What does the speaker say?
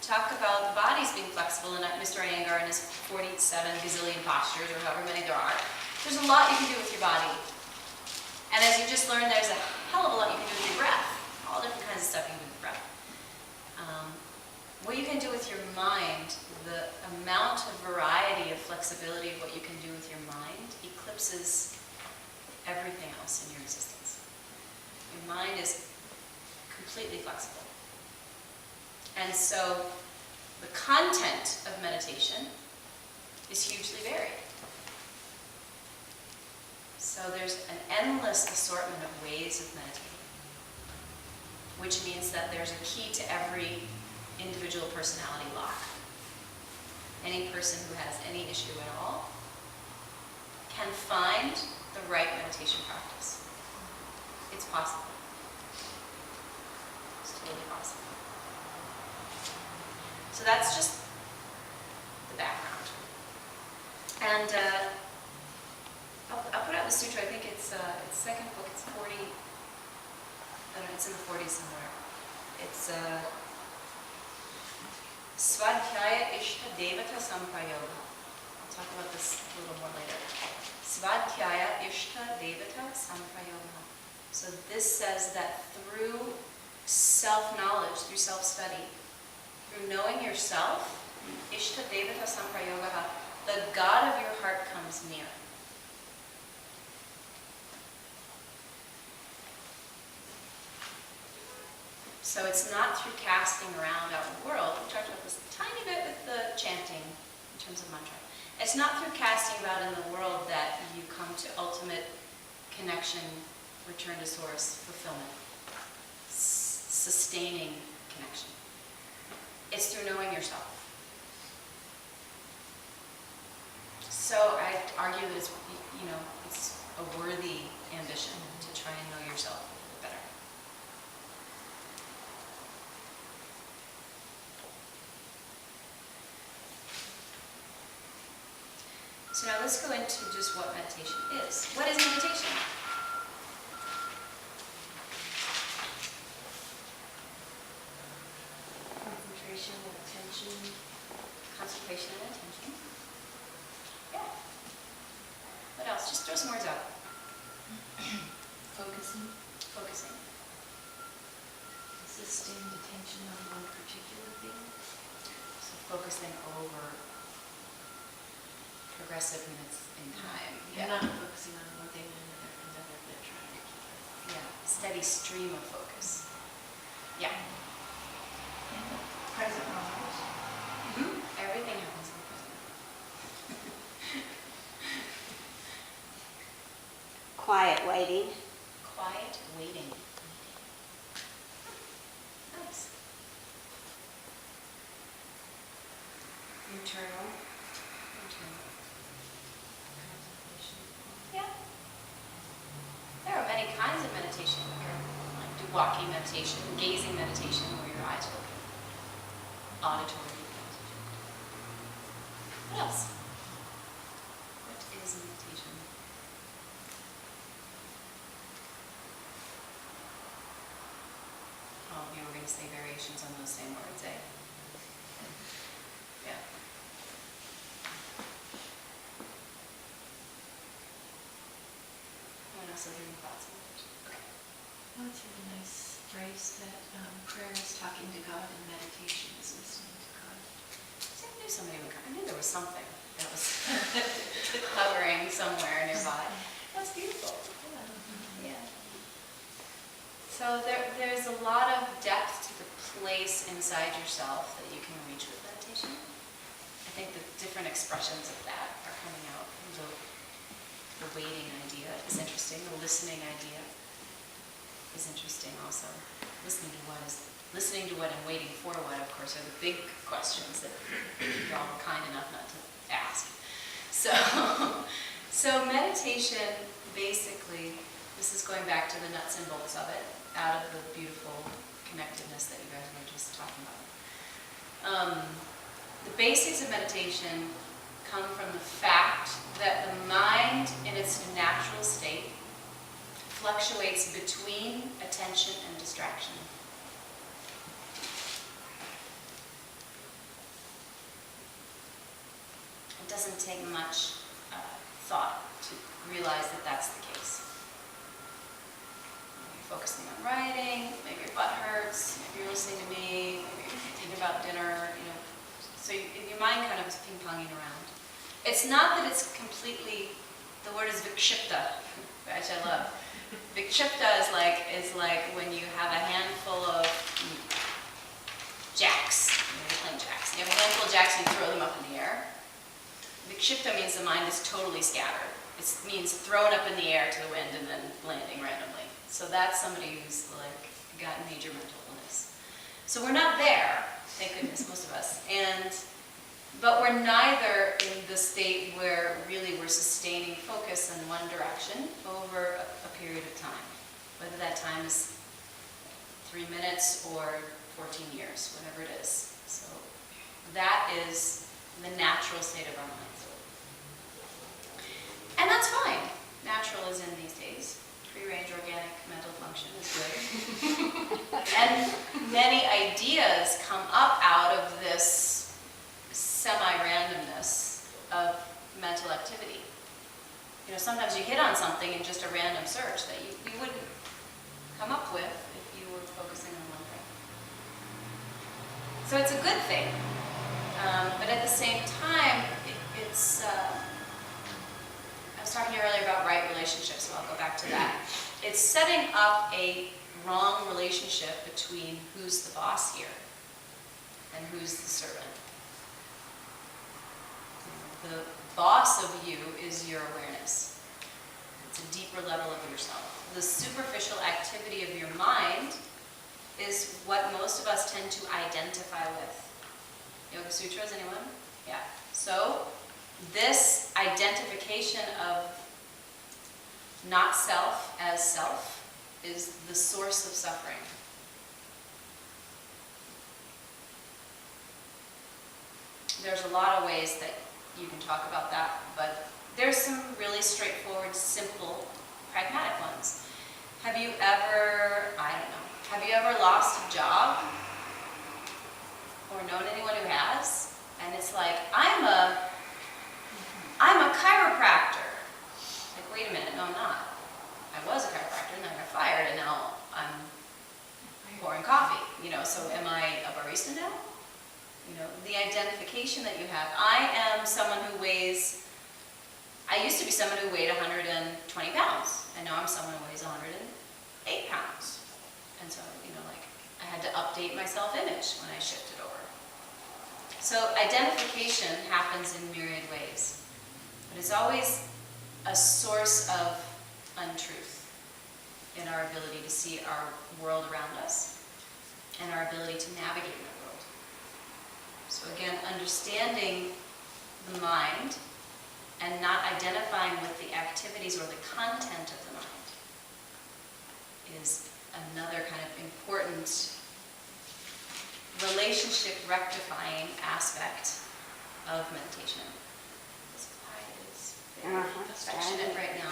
talk about the body's being flexible, and Mr. Iyengar and his 47 gazillion postures, or however many there are. There's a lot you can do with your body. And as you just learned, there's a hell of a lot you can do with your breath. All different kinds of stuff you can do with your breath. What you can do with your mind, the amount of variety of flexibility of what you can do with your mind eclipses everything else in your existence. Your mind is completely flexible. And so the content of meditation is hugely varied. So there's an endless assortment of ways of meditating, which means that there's a key to every individual personality lock. Any person who has any issue at all can find the right meditation practice. It's possible. It's totally possible. So that's just the background. And I'll put out the sutra. I think it's second book. It's 40. I don't know. It's in the 40s somewhere. It's Svadhyaya Ishta Devata Samprayoga. I'll talk about this a little more later. Svadhyaya Ishta Devata Samprayoga. So this says that through self-knowledge, through self-study, through knowing yourself, Ishta Devata Samprayoga, the God of your heart comes near. So it's not through casting around out in the world. We talked about this a tiny bit with the chanting in terms of mantra. It's not through casting about in the world that you come to ultimate connection, return to source, fulfillment, sustaining connection. It's through knowing yourself. So I argue that it's, it's a worthy ambition to try and know yourself better. So now let's go into just what meditation is. What is meditation? Concentration and attention. Concentration and attention. Yeah. What else? Just throw some words out. Focusing. Focusing. Sustained attention on one particular thing. So focusing over progressive minutes in time. You're not focusing on one thing and another, but trying to keep it. Yeah. Steady stream of focus. Yeah. In the present moment. Mm-hmm. Everything happens in the present. Quiet waiting. Quiet waiting. Nice. Internal. Internal. Contemplation. Yeah. There are many kinds of meditation. Like do walking meditation, gazing meditation, where your eyes are open. Auditory meditation. What else? What is meditation? Oh, you were going to say variations on those same words, eh? Yeah. Anyone else have any thoughts on it? Okay. Well, it's a really nice phrase that prayer is talking to God and meditation is listening to God. See, I knew somebody would. I knew there was something that was hovering somewhere nearby. That's beautiful. Yeah. So there's a lot of depth to the place inside yourself that you can reach with meditation. I think the different expressions of that are coming out. The waiting idea is interesting. The listening idea is interesting also. Listening to what and waiting for what, of course, are the big questions that you're all kind enough not to ask. So meditation, basically, this is going back to the nuts and bolts of it, out of the beautiful connectedness that you guys were just talking about. The basics of meditation come from the fact that the mind in its natural state fluctuates between attention and distraction. doesn't take much thought to realize that that's the case. Maybe you're focusing on writing, maybe your butt hurts, maybe you're listening to me, maybe you're thinking about dinner, so your mind kind of is ping-ponging around. It's not that it's completely, the word is vikshipta, which I love. Vikshipta is like when you have a handful of jacks, you're playing jacks. You have a handful of jacks and you throw them up in the air. Vikshipta means the mind is totally scattered. It means thrown up in the air to the wind and then landing randomly. So that's somebody who's like got major mental illness. So we're not there, thank goodness, most of us. But we're neither in the state where really we're sustaining focus in one direction over a period of time, whether that time is 3 minutes or 14 years, whatever it is. So that is the natural state of our minds. And that's fine. Natural is in these days. Free-range organic mental function is good. And many ideas come up out of this semi-randomness of mental activity. Sometimes you hit on something in just a random search that you wouldn't come up with if you were focusing on one thing. So it's a good thing. But at the same time, it's... I was talking earlier about right relationships, so I'll go back to that. It's setting up a wrong relationship between who's the boss here and who's the servant. The boss of you is your awareness. It's a deeper level of yourself. The superficial activity of your mind is what most of us tend to identify with. Yoga Sutras, anyone? Yeah. So this identification of not self as self is the source of suffering. There's a lot of ways that you can talk about that, but there's some really straightforward, simple, pragmatic ones. Have you ever lost a job or known anyone who has? And it's like, I'm a chiropractor. Like, wait a minute, no, I'm not. I was a chiropractor, and then I got fired, and now I'm pouring coffee. So am I a barista now? The identification that you have. I am someone who weighs, I used to be someone who weighed 120 pounds, and now I'm someone who weighs 108 pounds. And so, I had to update my self-image when I shifted over. So identification happens in myriad ways, but it's always a source of untruth in our ability to see our world around us and our ability to navigate that world. So again, understanding the mind and not identifying with the activities or the content of the mind is another kind of important relationship rectifying aspect of meditation. This quiet is very affectionate right now.